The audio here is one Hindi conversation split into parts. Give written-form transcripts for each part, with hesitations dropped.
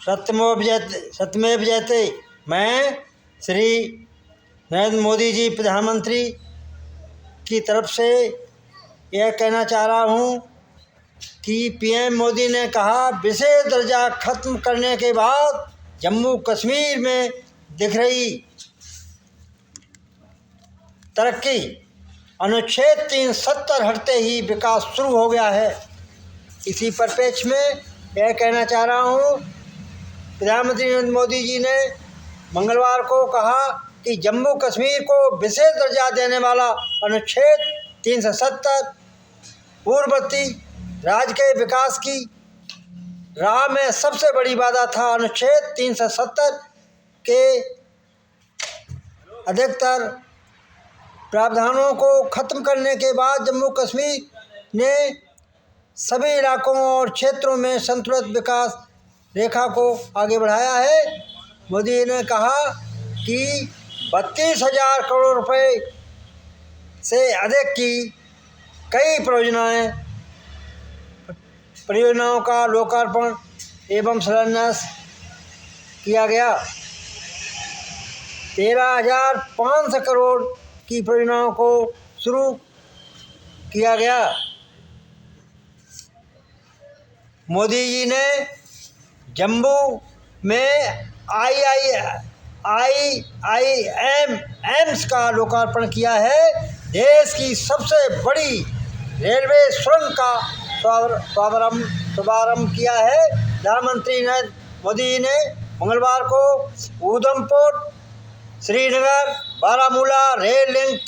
सत्यमेव जयते। मैं श्री नरेंद्र मोदी जी प्रधानमंत्री की तरफ से यह कहना चाह रहा हूँ कि पीएम मोदी ने कहा विशेष दर्जा खत्म करने के बाद जम्मू कश्मीर में दिख रही तरक्की, अनुच्छेद 370 हटते ही विकास शुरू हो गया है। इसी परिप्रेक्ष्य में यह कहना चाह रहा हूँ, प्रधानमंत्री नरेंद्र मोदी जी ने मंगलवार को कहा कि जम्मू कश्मीर को विशेष दर्जा देने वाला अनुच्छेद 370 पूर्ववर्ती राज्य के विकास की राह में सबसे बड़ी बाधा था। अनुच्छेद 370 के अधिकतर प्रावधानों को खत्म करने के बाद जम्मू कश्मीर ने सभी इलाकों और क्षेत्रों में संतुलित विकास रेखा को आगे बढ़ाया है। मोदी ने कहा कि 32,000 करोड़ रुपए से अधिक की कई परियोजनाओं का लोकार्पण एवं शिलान्यास किया गया। 13,500 करोड़ की परियोजनाओं को शुरू किया गया। मोदी जी ने जम्मू में एम्स का लोकार्पण किया है। देश की सबसे बड़ी रेलवे सुरंग का शुभारंभ किया है। प्रधानमंत्री नरेंद्र मोदी ने मंगलवार को Udhampur Srinagar Baramulla rail link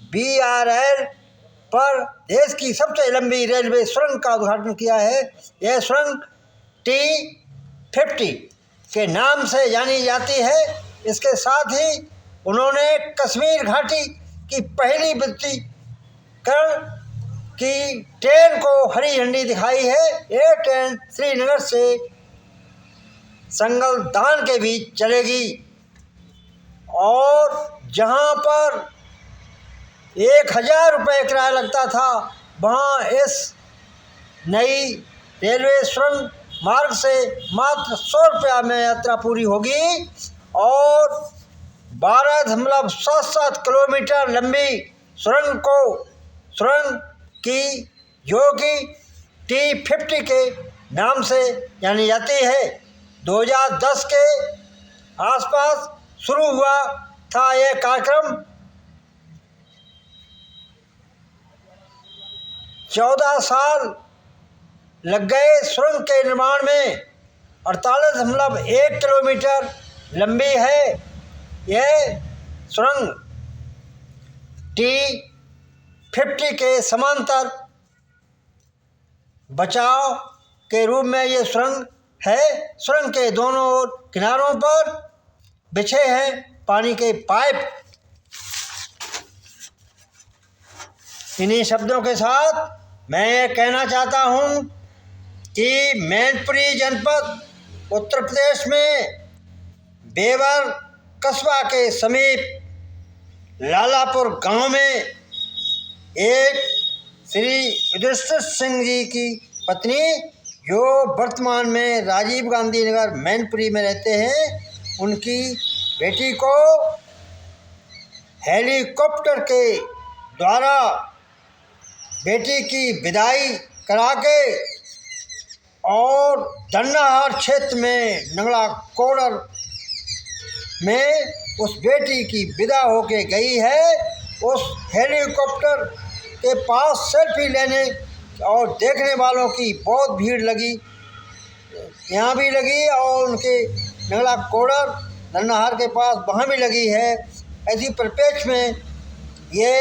UASBRL पर देश की सबसे लंबी रेलवे सुरंग का उद्घाटन किया है। यह सुरंग T50 के नाम से जानी जाती है। इसके साथ ही उन्होंने कश्मीर घाटी की पहली विद्युतीकरण की ट्रेन को हरी झंडी दिखाई है। यह ट्रेन श्रीनगर से संगलदान के बीच चलेगी और जहां पर 1,000 रुपये किराया लगता था, वहां इस नई रेलवे सुरंग मार्ग से मात्र 100 रुपया में यात्रा पूरी होगी और 12.77 किलोमीटर लंबी सुरंग की जो कि T50 के नाम से जानी जाती है। 2010 के आसपास शुरू हुआ था यह कार्यक्रम। 14 साल लग गए सुरंग के निर्माण में। 48.1 किलोमीटर लंबी है यह सुरंग। T50 के समांतर बचाव के रूप में ये सुरंग है। सुरंग के दोनों ओर किनारों पर बिछे हैं पानी के पाइप। इन्हीं शब्दों के साथ मैं ये कहना चाहता हूँ कि मैनपुरी जनपद उत्तर प्रदेश में बेवर कस्बा के समीप लालापुर गांव में एक श्री युधिष्ठिर सिंह जी की पत्नी, जो वर्तमान में राजीव गांधी नगर मैनपुरी में रहते हैं, उनकी बेटी को हेलीकॉप्टर के द्वारा बेटी की विदाई करा के और दन्नाहार क्षेत्र में नंगला कोडर में उस बेटी की विदा होके गई है। उस हेलीकॉप्टर के पास सेल्फी लेने और देखने वालों की बहुत भीड़ लगी, यहाँ भी लगी और उनके नंगला कोडर दन्नाहार के पास वहाँ भी लगी है। ऐसी परिप्रेक्ष्य में ये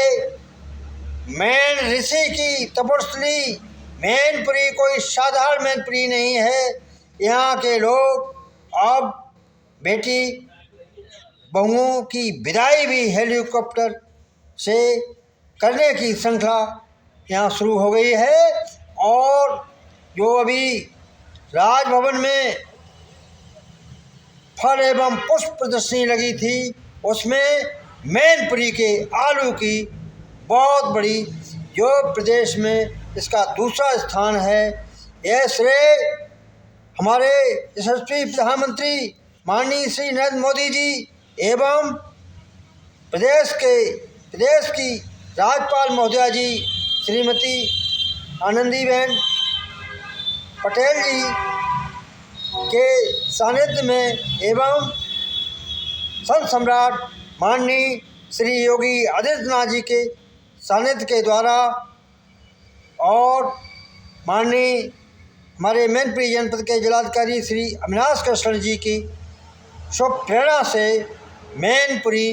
मैन ऋषि की तपस्वी मैनपुरी कोई साधारण मैनपुरी नहीं है। यहाँ के लोग अब बेटी बहुओं की विदाई भी हेलीकॉप्टर से करने की श्रृंखला यहाँ शुरू हो गई है। और जो अभी राजभवन में फल एवं पुष्प प्रदर्शनी लगी थी, उसमें मैनपुरी के आलू की बहुत बड़ी, जो प्रदेश में इसका दूसरा स्थान है। यह श्रेय हमारे यशस्वी प्रधानमंत्री माननीय श्री नरेंद्र मोदी जी एवं प्रदेश की राज्यपाल महोदया जी श्रीमती आनंदीबेन पटेल जी के सानिध्य में एवं संत सम्राट माननीय श्री योगी आदित्यनाथ जी के सानिध्य के द्वारा और माननीय हमारे मैनपुरी जनपद के जिलाधिकारी श्री अविनाश कृष्ण जी की शुभ प्रेरणा से मैनपुरी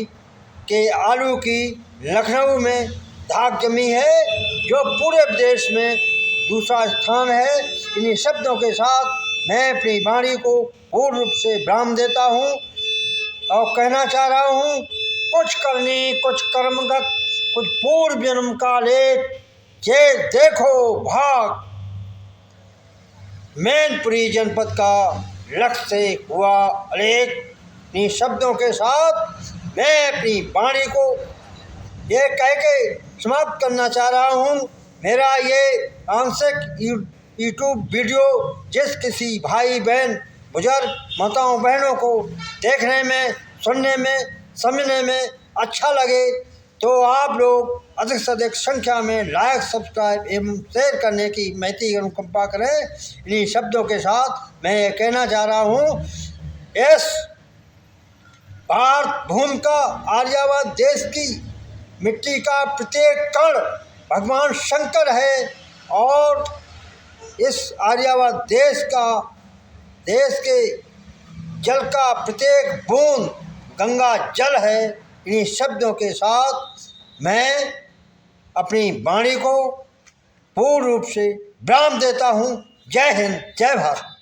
के आलू की लखनऊ में धाक जमी है, जो पूरे प्रदेश में दूसरा स्थान है। इन्हीं शब्दों के साथ मैं अपनी वाणी को पूर्ण रूप से विराम देता हूँ और कहना चाह रहा हूँ, कुछ करनी कुछ कर्मगत, कुछ पूर्व जन्म का लेख, ये देखो भाग। मैनपुरी जनपद का लक्ष्य से हुआ अलेख। इन शब्दों के साथ मैं अपनी वाणी को ये कह के समाप्त करना चाह रहा हूँ। मेरा ये आंशिक यूट्यूब वीडियो जिस किसी भाई बहन बुजुर्ग माताओं बहनों को देखने में, सुनने में, समझने में अच्छा लगे तो आप लोग अधिक से अधिक संख्या में लाइक, सब्सक्राइब एवं शेयर करने की महती अनुकंपा करें। इन्हीं शब्दों के साथ मैं ये कहना चाह रहा हूँ, इस भारत भूमि का, आर्यावर्त देश की मिट्टी का प्रत्येक कण भगवान शंकर है और इस आर्यावर्त देश के जल का प्रत्येक बूंद गंगा जल है। इन्हीं शब्दों के साथ मैं अपनी वाणी को पूर्ण रूप से विराम देता हूँ। जय हिंद, जय भारत।